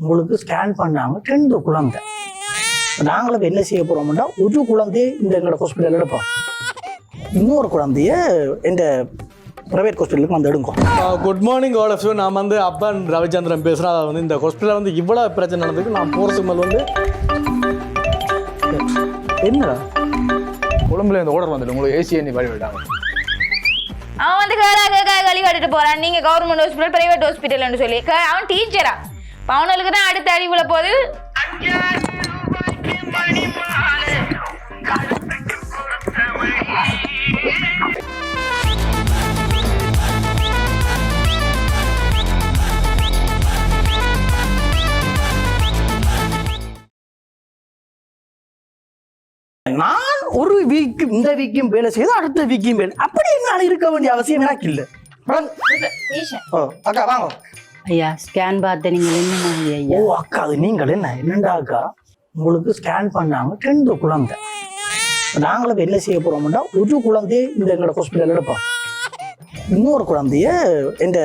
உங்களுக்கு ஸ்கேன் பண்ணாங்க 2 குழந்தை. நாங்களும் என்ன செய்ய போகிறோம்னா ஒரு குழந்தைய இந்த எங்களோட ஹாஸ்பிட்டலில் எடுப்போம், இன்னொரு குழந்தைய இந்த ப்ரைவேட் ஹாஸ்பிட்டலுக்கு வந்து எடுக்கும். Good morning all of you. நான் வந்து அப்பன் ரவிச்சந்திரன் பேசுகிறேன். அதாவது வந்து இந்த ஹாஸ்பிட்டலில் வந்து இவ்வளோ பிரச்சனை நடந்ததுக்கு நான் போகிறதுக்கு மேலே வந்து என்னடா கொழும்புல இந்த ஓர்டர் வந்துட்டு உங்களுக்கு ஏசி எண்ணி வழி விட்டாங்க. அவன் வந்து கழி கட்டிட்டு போறான். நீங்க கவர்மெண்ட் ஹாஸ்பிட்டல் பிரைவேட் ஹாஸ்பிட்டல்னு சொல்லி அவன் டீச்சரா அவனுக்கு தான் அடுத்த அறிவுல போகுது. நான் ஒரு வீக்கு இந்த வீக்கும் வேலை செய்து அடுத்த வீக்கும் வேலை, அப்படி என்னால இருக்க வேண்டிய அவசியம் எனக்கு இல்லை. அக்கா வாங்க. ஐயா ஸ்கேன் பார்த்து நீங்கள் என்ன மாதிரி ஐயா? ஓ அக்கா, அது நீங்கள் என்னண்டா அக்கா, உங்களுக்கு ஸ்கேன் பண்ணாங்க 2 குழந்தை. நாங்களும் என்ன செய்ய போறோம்னா ஒரு குழந்தைய இந்த எங்களோட ஹாஸ்பிட்டல் எடுப்போம், இன்னொரு குழந்தைய இந்த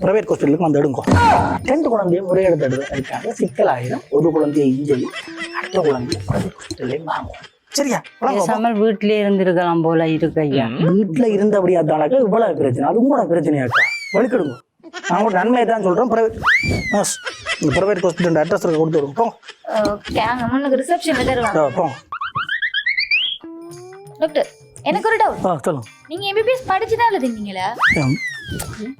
ப்ரைவேட் ஹாஸ்பிட்டலுக்கு வந்து எடுக்கும். 2 குழந்தையும் ஒரே இடத்துல எடுக்காங்க, சிக்கலாயிரம். ஒரு குழந்தைய இஞ்சையும் அடுத்த குழந்தைய ப்ரைவேட் ஹாஸ்பிட்டல்லையும் வாங்குவோம். சரியா? பேசாமல் வீட்டிலே இருந்திருக்கலாம் போல இருக்கு ஐயா. வீட்டுல இருந்தபடியா தானாக்கா இவ்வளவு பிரச்சனை, அதுவும் கூட பிரச்சனையாக்கா. வலிக்கிடுங்க, நான் கூட நன்மையை தான் சொல்றேன். இந்த ப்ரைவேட் ஹாஸ்பிட்டல் அட்ரஸ் கொடுத்து விடுங்க. போங்க ரிசப்ஷன்ல தருவாங்க. போங்க. டாக்டர் எனக்கு ஒரு டவுட். சொல்லுங்க. நீங்க எம்பிபிஎஸ் படிச்சுதான் எழுதுனீங்களா?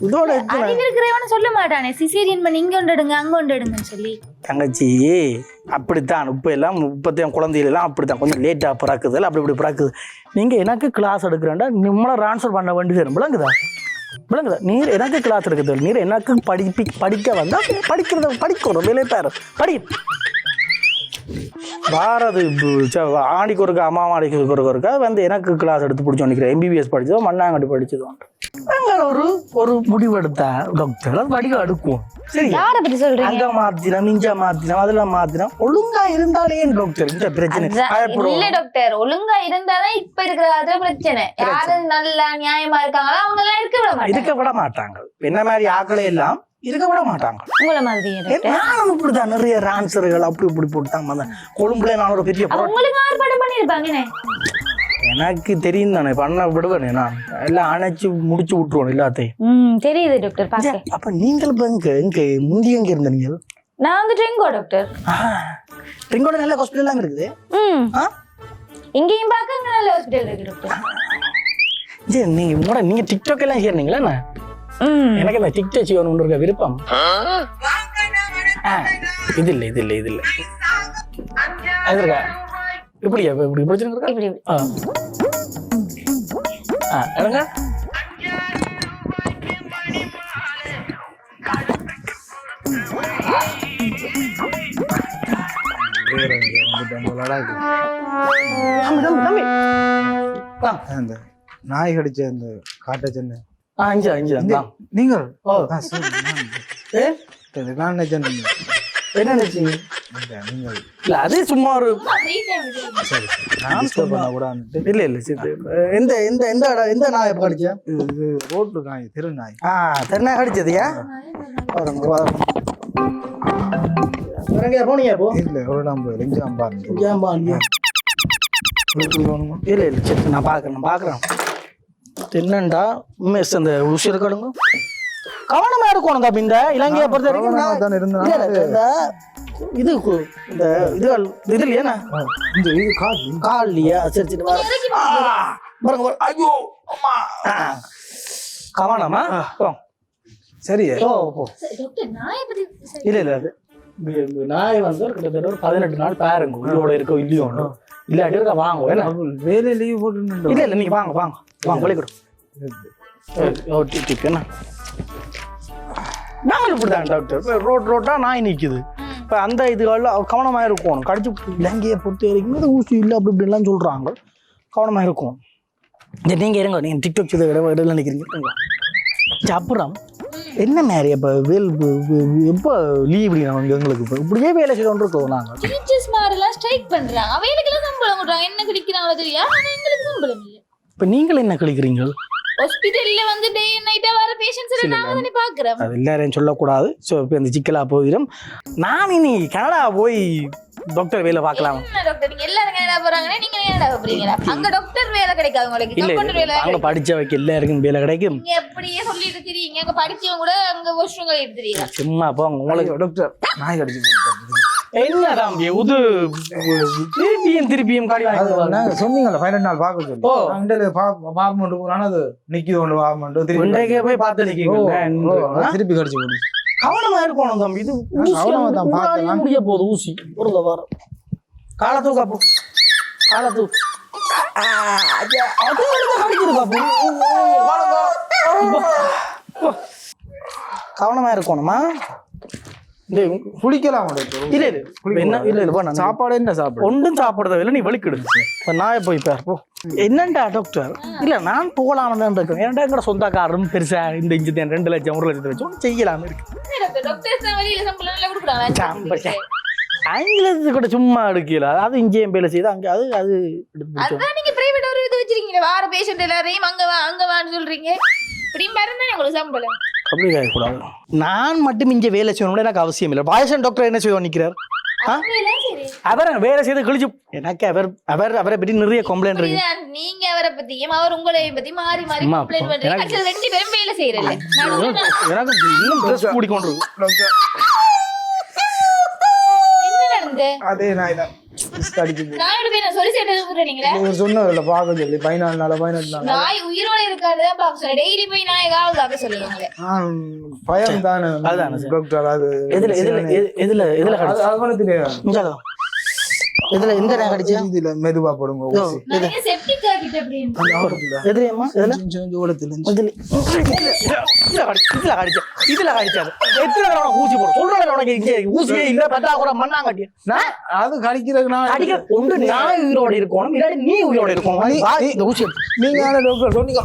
இதோட அறிவு இருக்கிறவன சொல்ல மாட்டானே சிசேரியன் பண்ணி இங்க ஒண்டடுங்க அங்க ஒண்டடுங்கன்னு சொல்லி. தங்கச்சி அப்படித்தான் இப்ப எல்லாம் 30 குழந்தைகள் எல்லாம் அப்படித்தான், கொஞ்சம் லேட்டா பிறக்குது, அப்படி இப்படி பிறக்குது. நீங்க எனக்கு கிளாஸ் எடுக்கிறேன்டா நம்மள ட்ரான்ஸ்ஃபர் பண்ண வேண்டியது வரும். விளங்குதா? நீர் எனக்கு கிளாஸ் எடுக்கிறது, நீர் எனக்கு படிக்க வந்தா படிக்கிறத படிக்கணும், வேலை பேர் படி. வாரது ஆடிக்கு ஒருக்கா அம்மாவாடிக்கு ஒருக்கா வந்து எனக்கு கிளாஸ் எடுத்து பிடிச்சோம் நினைக்கிறேன். எம்பிபிஎஸ் படிச்சதோ மண்ணாங்கட்டி படிச்சதோ ஒரு முடிவு எடுத்தா டாக்டர் அது வடிவம் எடுக்கும். சரி, அங்க மாத்திரம் இங்க மாத்திரம் அதெல்லாம் மாத்திரம் ஒழுங்கா இருந்தாலே டாக்டர் இந்த பிரச்சனை இல்ல டாக்டர். ஒழுங்கா இருந்தாதான் இப்ப இருக்கிற பிரச்சனை. யாரு நல்லா நியாயமா இருக்காங்களோ அவங்க எல்லாம் இருக்க விட மாட்டாங்க. என்ன மாதிரி ஆக்களை எல்லாம் இருக்க விட மாட்டாங்க. உங்களை மாதிரி நானும் இப்படிதான் நிறைய ரான்சர்கள் அப்படி இப்படி போட்டாங்க. கொழும்புல நான் ஒரு பெரிய ஆர்ப்பாட்டம் பண்ணிருப்பாங்க. எனக்கு தெரியும் தானே, பண்ண விடுவேனே, நான் எல்லாம் அணைச்சு முடிச்சு விட்டுருவோம் எல்லாத்தையும். தெரியுது டாக்டர் பாக்க. அப்ப நீங்கள் எங்க முந்தி எங்க இருந்த நீங்க? நான் வந்து ட்ரிங்கோ டாக்டர். ட்ரிங்கோட நல்ல ஹாஸ்பிட்டல் எல்லாம் இருக்குது. இங்கேயும் பாக்க நல்ல ஹாஸ்பிட்டல் இருக்கு டாக்டர். சரி, நீங்க டிக்டாக் எல்லாம் செய்யறீங்களா? எனக்கு இந்த டிக்டாக் செய்யணும்னு இருக்க விருப்பம். இது இல்ல அது இருக்கா? இப்படியா இப்படி பிரச்சனை இருக்கா? இப்படி எடுங்க. நாய் கடிச்ச இந்த காட்ட சென்னை நீங்கள் என்ன நினைச்சீங்க? இல்ல அது சும்மா ஒரு இல்ல எந்த நாய் கடிச்சா? இது ரோட்டு நாய், தெரு நாய். தெருநாய் கடிச்சதுயா? போனீங்க போ. இல்ல ஒரு நம்பர் இல்ல சரி, நான் பாக்குறேன். என்னண்டா மிஸ் அந்த உஷிர கடுங்க கவனமா இருக்கணும் தம்பி. இந்த இலங்கையை பொறுத்த வரைக்கும் இது இந்த இது இல்லையா கால் இல்லையா? சரி ஐயோ கவனமா சரி. இல்ல அது நாய் வந்து கிட்டத்தட்ட ஒரு 18 நாள் பாருங்க உயிரோட இருக்க இல்லையோ, இல்லாட்டி இருக்க வாங்க. வேலை லீவ் போட்டு இல்ல நீங்க வாங்க பள்ளிக்கூடம். நாங்களும் இப்படிதான் டாக்டர், ரோட்டா நாய் நிக்குது. இப்ப அந்த இதுகளில் கவனமா இருக்கணும். கடிச்சு இலங்கையை பொறுத்த வரைக்கும் ஊசி இல்லை அப்படி இப்படிலாம் சொல்றாங்க, கவனமா இருக்கும். நீங்க இருங்க, நீங்க டிக்டாக் செய்த நினைக்கிறீங்க. அப்புறம் என்ன மாதிரி இப்போ எப்போ லீவ் எங்களுக்கு இப்போ இப்படியே வேலை செய்யணும் இருக்கோம். நாங்கள் டீச்சர்ஸ் மாதிரிலாம் ஸ்ட்ரைக் பண்றாங்க, அவைகளுக்கெல்லாம் சம்பளம் கொடுறாங்க. என்ன கிடைக்கிறாங்களோ தெரியா, ஆனால் எங்களுக்கு சம்பளம் இல்லை. இப்போ நீங்கள் என்ன கழிக்கிறீங்க? ஹாஸ்பிடல்ல வந்து டே நைட்டா வர பேஷண்ட்ஸ் நாங்க தானே பாக்குறோம். அது எல்லாரையும் சொல்லக்கூடாது. ஸோ இப்போ இந்த சிக்கலா போயிடும். நான் இனி கனடா போய் டாக்டர் வேலை பார்க்கலாம். என்ன டாக்டர் நீங்க எல்லாரும் கனடா போறாங்கன்னா நீங்க கனடா போறீங்களா? அங்க டாக்டர் வேலை கிடைக்காது உங்களுக்கு. கம்பவுண்டர் வேலை அங்க படிச்சவைக்கு எல்லாருக்கும் வேலை கிடைக்கும். நீங்க எப்படியே சொல்லிட்டு இருக்கீங்க. அங்க படிச்சவங்க கூட அங்க வாஷ்ரூம் எடுத்துறீங்க. சும்மா போ உங்களுக்கு டாக்டர் நாய் கடிச்சு என்ன தம்பி உது திருப்பியும் காடி சொன்னீங்கல்ல 15 நாள் பார்க்க சொல்லி பார்மெண்ட் போறான அது நிக்கிது ஒன்று பார்மெண்ட் போய் பார்த்து திருப்பி கடிச்சு போடு. கவனமா இருக்கணும் தம்பி. இது முடிய போகுது ஊசி ஒரு வாரம் காலத்தூ காப்பு காலத்தூ கவனமா இருக்கணுமா. குளிக்கலாம் சாப்பாடு என்ன சாப்பிடு ஒன்றும் சாப்பிடுறத இல்லை நீ வலிக்கிடு. இப்போ நான் போய் போ என்னண்டா டாக்டர் இல்லை நான் போகலான்னு தான் இருக்கேன். ஏன்டா எங்கட சொந்தக்காரரும் பெருசா இந்த இஞ்சி 2 லட்சம் 1 லட்சத்தை வச்சு ஒன்று செய்யலான்னு இருக்கு. ஆங்கிலத்துக்கு கூட சும்மா எடுக்கல. அது இங்கேயும் வேலை செய்யுது அங்கே அது அது நீங்க பிரைவேட் ஒரு இது வச்சிருக்கீங்க. வார பேஷண்ட் எல்லாரையும் அங்க வான்னு சொல்றீங்க. இப்படி பாருங்க உங்களுக்கு சம்பளம் அப்படி கூடாது. நான் மட்டும் இங்கே வேலை செய்யணும்னு எனக்கு அவசியம் இல்லை. பாயசன் டாக்டர் என்ன செய்வோம் நிற்கிறார். அவர் வேலை செய்து கழிச்சு எனக்கு அவரை பற்றி நிறைய கம்ப்ளைண்ட் இருக்கு. நீங்க அவரை பத்தியும் அவர் உங்களை பத்தி மாறி மாறி கம்ப்ளைண்ட் பண்றீங்க. 2 பேரும் வேலை செய்யறீங்க. எனக்கு இன்னும் ட்ரெஸ் கூடிக்கொண்டு என்ன நடந்து அதே நாய் தான் சொன்னதில்ல பார்க்க சொல்லி 14 நாள் 18 நாள் நாய் உயிரோட இருக்காதுதான் பார்க்க சொல்லி டெய்லி போய் நாய் காவலுக்காக சொல்லுவாங்க. பயம் தானே டாக்டர். அது இதுல எந்த நாய் கடிச்சு இதுல மெதுவா போடுங்க. செப்டிக் ஆகிட்டு அப்படின்னு எதிரியம்மா இதுல இதுல கடிச்சாரு எத்தனை தடவை ஊசி போடும் சொல்றேன் உனக்கு. இங்கே ஊசியே இல்ல பார்த்தா கூட மண்ணா கட்டி அது கடிக்கிறதுக்கு ஒன்று நான் உயிரோட இருக்கணும் இல்லாட்டி நீ உயிரோட இருக்கணும். இந்த ஊசி நீங்க டாக்டர் சொன்னீங்க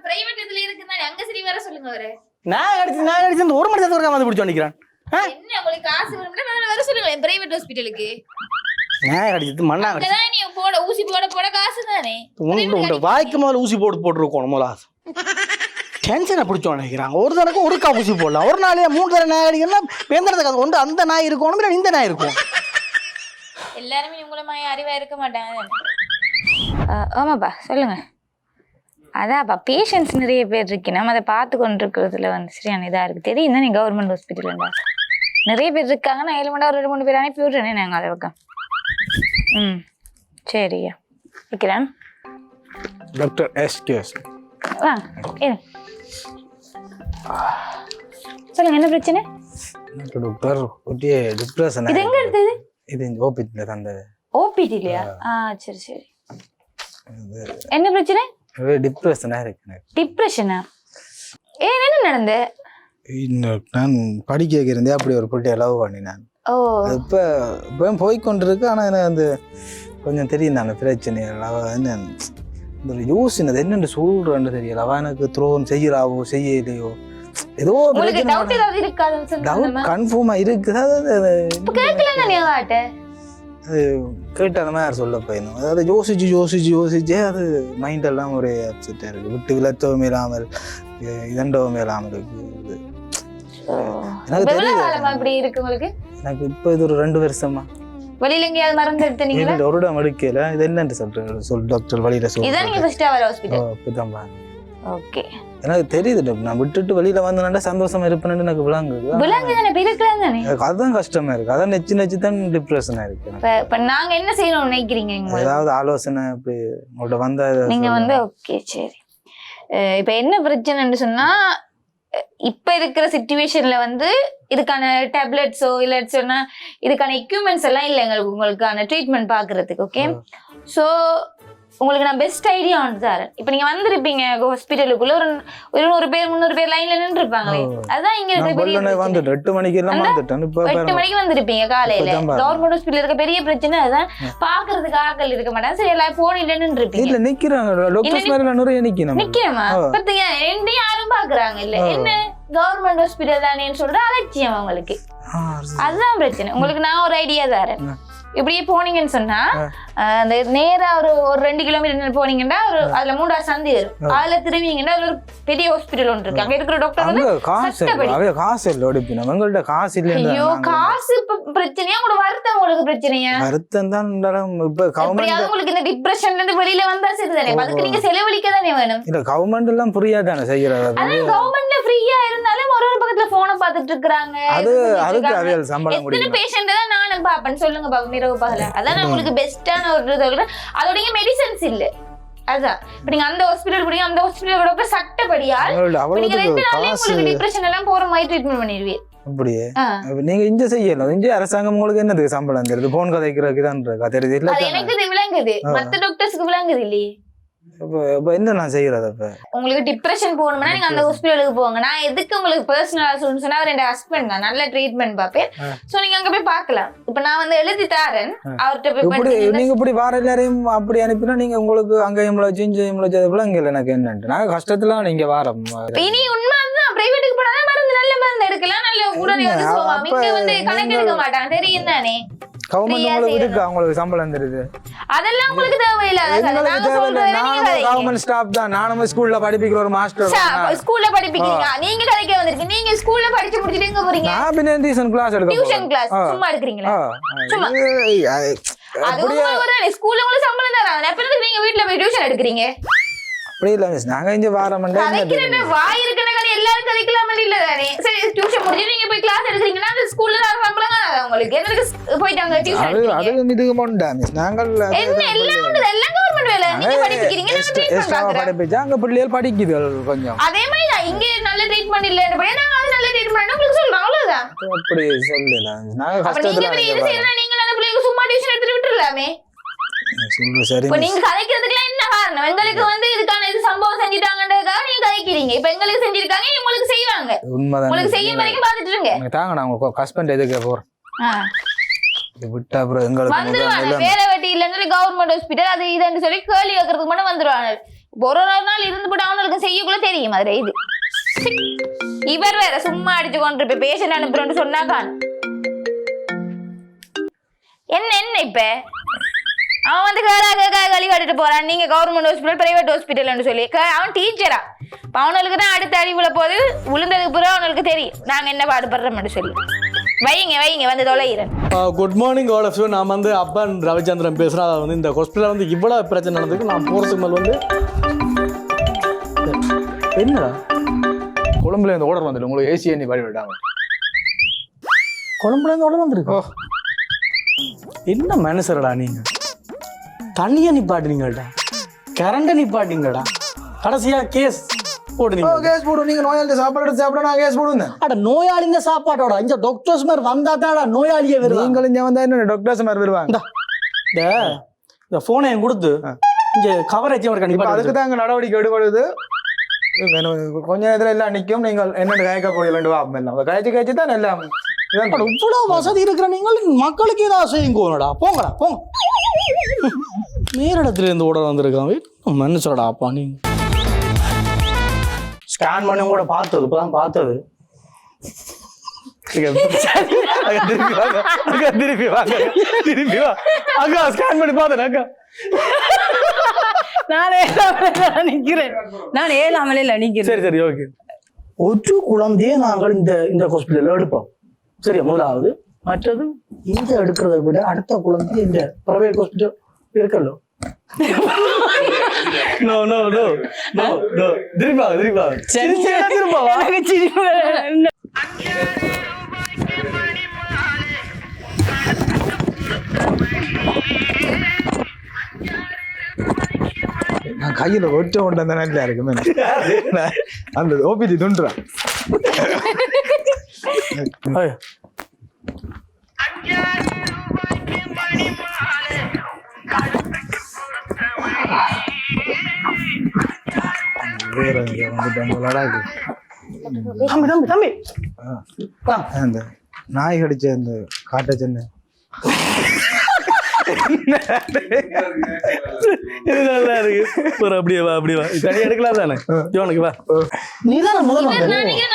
பிரைவேட் இதுல இருக்குன்னா அங்க சரி வர சொல்லுங்க. அவரு நான் கடிச்சு 1 மணி நேரத்துக்கு வந்து பிடிச்சு நிக்கிறான். என்ன உங்களுக்கு காசு வேணும்னா வர சொல்லுங்க பிரைவேட் ஹாஸ்பிடலுக்கு. நான் கடிச்சது மண்ணா கடிச்சு நீ போட ஊசி போட காசு தானே. உங்க வாய்க்கு மேல ஊசி போட்டுருக்கணும் முதல்ல. டென்ஷனை பிடிச்சோம் நினைக்கிறாங்க. ஒரு தனக்கு ஒருக்கா ஊசி போடலாம். ஒரு நாளையே 3 தடவை நாய் அடிக்கணும்னா வெந்தறதுக்கு ஒன்று அந்த நாய் இருக்கணும் இல்லை இந்த நாய் இருக்கும். எல்லாருமே உங்களை மாதிரி அறிவா இருக்க மாட்டாங்க. ஆமாப்பா சொல்லுங்க. அதான்ப்பா பேஷண்ட்ஸ் நிறைய பேர் இருக்கு. நம்ம அதை பார்த்து கொண்டு இருக்கிறதுல வந்து சரியான இதாக இருக்குது. தெரியும் தான் நீ கவர்மெண்ட் ஹாஸ்பிட்டல் நிறைய பேர் இருக்காங்க. நான் 7 மணி 2 3 பேர் அனுப்பி விட்றேனே நாங்கள் அதை பக்கம். சரியா வைக்கிறேன். டாக்டர் எஸ்கேஎஸ் சொல்லுங்க என்ன பிரச்சனை. டாக்டர் ஒட்டியே டிப்ரெஷன். இது எங்க எடுத்தது? இது ஓபிடில தந்தது. ஓபிடிலையா? சரி சரி. என்ன பிரச்சனை? டிப்ரெஷனா இருக்கு. டிப்ரெஷனா? என்ன நடந்து? நான் படிக்க இருந்தே அப்படி ஒரு பொட்டி லவ் பண்ணினேன். இப்போ போய்கொண்டிருக்கு. ஆனால் எனக்கு அந்த கொஞ்சம் தெரியும் தானே பிரச்சனை. என்ன இந்த யோசினது என்னென்னு சொல்றேன்னு தெரியல. அவன் எனக்கு த்ரோன் செய்யறாவோ செய்யலையோ ஏதோ கன்ஃபார்மா இருக்குது. அது கேட்ட அந்த மாதிரி சொல்ல போயிடும். அதாவது யோசிச்சு அது மைண்ட் எல்லாம் ஒரே அப்செட்டா இருக்கு. விட்டு விளத்தவும் இல்லாமல் இதண்டவும் இல்லாமல் இருக்கு. எனக்கு தெரியுது. எனக்கு இப்ப இது ஒரு 2 வருஷமா வெளியில எங்கயாவது மருந்து எடுத்தீங்களா? ஒரு இடம் எடுக்கல. இது என்னன்னு சொல்றேன் டாக்டர் வழியில சொல்லுங்க. ஓகே எனக்கு தெரியுது டாக்டர். நான் விட்டுட்டு வெளியில வந்தேன்னா சந்தோஷமா இருப்பேன்னு எனக்கு விளங்குது. அதுதான் கஷ்டமா இருக்கு. அதான் நெச்சு தான் டிப்ரெஷனா இருக்கு. இப்ப நாங்க என்ன செய்யணும் நினைக்கிறீங்க? ஏதாவது ஆலோசனை இப்படி உங்கள்ட்ட வந்தா நீங்க வந்து ஓகே சரி. இப்ப என்ன பிரச்சனைன்னு சொன்னா இப்ப இருக்கிற சிச்சுவேஷன்ல வந்து இதுக்கான டேப்லெட்ஸோ இல்ல சொன்னா இதுக்கான எக்யூப்மெண்ட்ஸ் எல்லாம் இல்லை எங்களுக்கு உங்களுக்கான ட்ரீட்மெண்ட் பாக்குறதுக்கு. ஓகே ஸோ உங்களுக்கு நான் பெஸ்ட் ஐடியா வந்து தரேன். இப்ப நீங்க வந்திருப்பீங்க ஹாஸ்பிட்டலுக்குள்ள ஒரு 100 பேர் 300 பேர் லைன்ல நின்று இருப்பாங்களே. அதான் இங்க இருக்க பெரிய 8 மணிக்கு எல்லாம் வந்துட்டேன். 8 மணிக்கு வந்திருப்பீங்க காலையில. கவர்மெண்ட் ஹாஸ்பிட்டல் இருக்க பெரிய பிரச்சனை அதான் பாக்குறதுக்கு ஆட்கள் இருக்க மாட்டாங்க. சரி எல்லாம் போனில நின்று இருப்பீங்க. இல்ல நிக்கிறாங்க டாக்டர்ஸ் மாதிரி நிறைய நிக்கிறமா பத்தியா ரெண்டு யாரும் பாக்குறாங்க இல்ல. என்ன கவர்மெண்ட் ஹாஸ்பிட்டல் தானேன்னு சொல்ற அலட்சியம் அவங்களுக்கு. அதுதான் பிரச்சனை. உங்களுக்கு நான் ஒரு ஐடியா தரேன். இப்படியே போனீங்கன்னு சொன்னா அந்த நேரா ஒரு 2 கிலோமீட்டர் போனீங்கன்னா அதுல 3ஆவது சந்தி வரும். அதுல திரும்பிங்கன்னா அதுல ஒரு பெரிய ஹாஸ்பிட்டல் ஒன்று இருக்கு. அங்க இருக்கிற டாக்டர் வந்து காசு இல்ல ஒடிப்பினோம். எங்கள்ட்ட காசு இல்ல. ஐயோ காசு பிரச்சனையா கூட வருத்தம் உங்களுக்கு பிரச்சனையா? வருத்தம் தான். இப்ப கவர்மெண்ட் உங்களுக்கு இந்த டிப்ரெஷன்ல இருந்து வெளியில வந்தா சரிதானே, அதுக்கு நீங்க செலவழிக்க தானே வேணும். இல்ல கவர்மெண்ட் எல்லாம் ஃப்ரீயா தானே செய்யறது. அதான் கவர்மெண்ட்ல ஃப்ரீயா இருந்தாலும் ஒரு பக்கத்துல போனை பார்த்துட்டு இருக்காங்க. அதுக்கு அவையல் சம்பளம் எத்தனை பேஷண்ட் தான் நானும் பாப்பேன் சொல்லுங்க பாப்போம் இரவு பகல. அதான் உங்களுக்கு பெஸ்டான ஒரு சொல்றேன். அதோட மெடிசன்ஸ் இல்ல. அதான் இப்ப நீங்க அந்த ஹாஸ்பிடல் போறீங்க, அந்த ஹாஸ்பிடல் கூட சட்டப்படியால் நீங்க 2 நாள்லயே உங்களுக்கு டிப்ரெஷன் எல்லாம் போற மாதிரி ட்ரீட்மெண்ட் பண்ணிடுவீங்க. அப்படியே நீங்க இங்க செய்யலாம். இங்க அரசாங்கம் உங்களுக்கு என்னது சம்பளம் தருது? போன் கதைக்கிறதுக்கு தான் தெரியுது இல்ல? எனக்கு விளங்குது, மத்த டாக்டர்ஸ்க்கு விளங்குது இல்லையே. இப்ப என்ன நான் செய்யறது? அப்ப உங்களுக்கு டிப்ரெஷன் போகணும்னா நீங்க அந்த ஹாஸ்பிடலுக்கு போங்க. நான் எதுக்கு உங்களுக்கு பர்சனலா சொல்லணும்னு சொன்னா அவர் என் ஹஸ்பண்ட் தான், நல்ல ட்ரீட்மெண்ட் பாப்பேன். சோ நீங்க அங்க போய் பார்க்கலாம். இப்ப நான் வந்து எழுதி தாரேன் அவர்கிட்ட போய். நீங்க இப்படி வார எல்லாரையும் அப்படி அனுப்பினா நீங்க உங்களுக்கு அங்க இங்க எனக்கு என்னன்ட்டு நாங்க கஷ்டத்துல நீங்க வாரம். இனி உண்மைதான் பிரைவேட்டுக்கு போனா மருந்து நல்ல மருந்து எடுக்கலாம், நல்ல உடனே வந்து போவாங்க. இங்க வந்து கணக்கு எடுக்க மாட்டாங்க, தெரியும் தானே. உங்களுக்கு சம்பளம் தெரியுது, அதெல்லாம் உங்களுக்கு தேவையில்லை. கவர்மெண்ட் ஸ்டாஃப் தான். நானும் ஸ்கூல்ல படிப்பிக்கிற ஒரு மாஸ்டர். ஸ்கூல்ல படிப்பிக்கிறீங்க, நீங்க கதைக்க வந்திருக்கீங்க. நீங்க ஸ்கூல்ல படிச்சு முடிச்சிட்டு எங்க போறீங்க? நான் பின்ன டியூஷன் கிளாஸ் எடுக்க. டியூஷன் கிளாஸ் சும்மா எடுக்கறீங்களா? சும்மா அதுவும் ஒரு ஸ்கூல்ல உங்களுக்கு சம்பளம் தராங்க, அப்புறம் நீங்க வீட்ல போய் டியூஷன் எடுக்கறீங்க? அப்படி இல்ல மிஸ், நாங்க இங்க வாரமண்டே கதைக்கிறேன்னா வாய் இருக்கன கதை எல்லாரும் கதைக்கலாம் இல்ல தானே. சரி டியூஷன் முடிஞ்சு நீங்க போய் கிளாஸ் எடுக்கறீங்கன்னா அந்த ஸ்கூல்ல சம்பளம் தான் உங்களுக்கு. எதுக்கு போய்ட்டாங்க டியூஷன் எடுக்கறீங்க? அது இதுக்கு மொண்டா மிஸ். நாங்க என்ன எல்லாம் உண்டு, எல்லாம் கவர்மெண்ட் வேலை. நீங்க படிக்கிறீங்க, நான் ட்ரீட்மென்ட் பார்க்கறேன். படிப்பிச்சா அங்க பிள்ளைகள் படிக்குது கொஞ்சம். அதே மாதிரி தான் இங்க நல்ல ட்ரீட்மென்ட் இல்லன்னு நான் அது நல்ல ட்ரீட்மென்ட் உங்களுக்கு சொல்றேன், அவ்வளவுதான். அப்படி சொல்லல, நாங்க கஷ்டத்துல நீங்க இது செய்யறா. நீங்க அந்த பிள்ளைக்கு சும்மா டியூஷன் எடுத்துட்டு விட்டுறலாமே. சரி, இப்ப நீங்க கதைக்கிறதுக்குலாம் என்ன காரணம்? எங்களுக்கு வந்து இதுக்கான இது சம்பவம் செஞ்சிட்டாங்கன்றதுக்காக நீங்க கதைக்கிறீங்க. இப்ப எங்களுக்கு செஞ்சிருக்காங்க, உங்களுக்கு செய்வாங்க. உண்மைதான். உங்களுக்கு செய்யும் வரைக்கும் பாத்துட்டு இருங்க. தாங்க நான் உங்களுக்கு ஹஸ்பண்ட் எதுக்கு போறேன் விட்டா அப்புறம் எங்களுக்கு வந்துருவாங்க. வேலை வெட்டி இல்லைன்னு கவர்மெண்ட் ஹாஸ்பிட்டல் அது இதுன்னு சொல்லி கேள்வி வைக்கிறதுக்கு மட்டும் வந்துருவாங்க. ஒரு நாள் இருந்து போட்டு அவங்களுக்கு செய்யக்குள்ள தெரியும் அதுல இது. இவர் வேற சும்மா அடிச்சு கொண்டு இப்ப பேஷண்ட் அனுப்புறோன்னு சொன்னாக்கா என்ன என்ன இப்ப அவன் வந்து கழி கட்டிட்டு போறான். நீங்க கவர்மெண்ட் ஹாஸ்பிட்டல் பிரைவேட் ஹாஸ்பிட்டல்னு சொல்லி அவன் டீச்சரா. அவனுக்கு தான் அடுத்த அடிவுல போது விழுந்ததுக்கு பிறகு அவனுக்கு தெரியும் நாங்க என்ன பாடுபடுறோம்னு சொல்லி. வைங்க வந்து தொலைகிறேன். Good morning all of you. நான் வந்து அப்பன் ரவிச்சந்திரன் பேசுகிறேன். அதாவது வந்து இந்த ஹாஸ்பிட்டலில் வந்து இவ்வளோ பிரச்சனை நடந்ததுக்கு நான் போகிறதுக்கு மேலே வந்து என்னடா கொழும்புல இருந்து ஓடர் வந்துட்டு உங்களுக்கு ஏசி எண்ணி பாடி விட்டாங்க. கொழும்புல இருந்து ஓடர் வந்துருக்கோ? என்ன மனுஷரடா நீங்க? தண்ணியை நிப்பாட்டினீங்கடா, கரண்ட நிப்பாட்டிங்கடா, கடைசியா கேஸ் போடுங்க. கேஸ் போடு. நீங்க நோயாளி சாப்பாடு எடுத்து சாப்பிட நான் கேஸ் போடுவேன். அட நோயாளிங்க சாப்பாட்டோட இந்த டாக்டர்ஸ் மாதிரி வந்தா தான் நோயாளியே வருவாங்க. நீங்கள் இங்க வந்தா என்ன டாக்டர்ஸ் மாதிரி வருவாங்க? இந்த போனை கொடுத்து இங்க கவரேஜ் கண்டிப்பா அதுக்கு தான் அங்க நடவடிக்கை எடுக்கப்படுது. கொஞ்ச நேரத்துல எல்லாம் நிற்கும். நீங்கள் என்ன கயக்க போடலாம் கயச்சு தான் எல்லாம். இவ்வளவு வசதி இருக்கிற நீங்கள் மக்களுக்கு ஏதாவது செய்யுங்கடா. போங்கடா போங்க. நேரிடத்துல இருந்து ஓட வந்திருக்காங்க மனுஷரடா. அப்பா நீங்க ஸ்கேன் பண்ண கூட பார்த்தது இப்பதான் பார்த்தது. திருப்பி வா அக்கா ஸ்கேன் பண்ணி பார்த்தேன் அக்கா. நான் ஏழாமலையில் நிக்கிறேன். சரி ஓகே. ஒரு குழந்தையே நாங்கள் இந்த ஹாஸ்பிட்டல்ல எடுப்போம். சரியா? முதலாவது. மற்றது இந்த எடுக்கிறத விட அடுத்த குழந்தை இந்த பிரைவேட் ஹாஸ்பிட்டல் இருக்கല്ലോ. நான் கையில ஒட்ட கொண்டு அந்த நல்லா இருக்குமே அந்த ஓபிடி துண்டுறான். வேற தம்பி அந்த நாய் கடிச்ச அந்த காட்ட சென்னை நல்லா இருக்கு. அப்படியே வா தனி எடுக்கலாம் தானே. வா நீதான் முதல்ல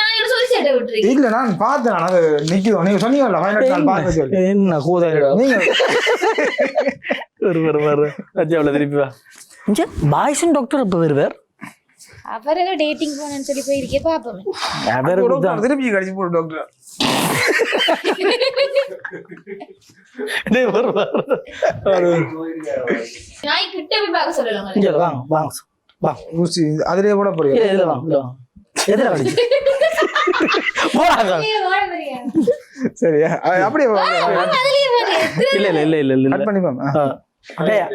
நான் சொல்லி கூதாட்ட விட்டுருக்கு இல்ல நான் பார்த்தேன் நான் அது நிக்குது நீங்க சொன்னீங்கல்ல பதினெட்டு நாள் பார்க்க சொல்லி என்ன கூதாயிரம் நீங்க வரு அஜாவில் திருப்பி வா பாய்ஸன் டாக்டர் இப்போ வருவார் அவரெல்லாம் டேட்டிங் போனேன்னு சொல்லி போயிருக்கே பாப்போமே அவருக்கு தான் திருப்பி கடிச்சு போடு டாக்டர் டேய் வருவார் நான் கிட்ட போய் பார்க்க சொல்லலாம் இங்க வாங்க வாங்க வாங்க ஊசி அதுலயே கூட போறீங்க இல்ல இதுல வாங்க இதுல வாங்க எதிர கடிச்சு போறாங்க சரியா அப்படியே இல்ல இல்ல இல்ல இல்ல இல்ல கட் பண்ணிப்போம் அடையா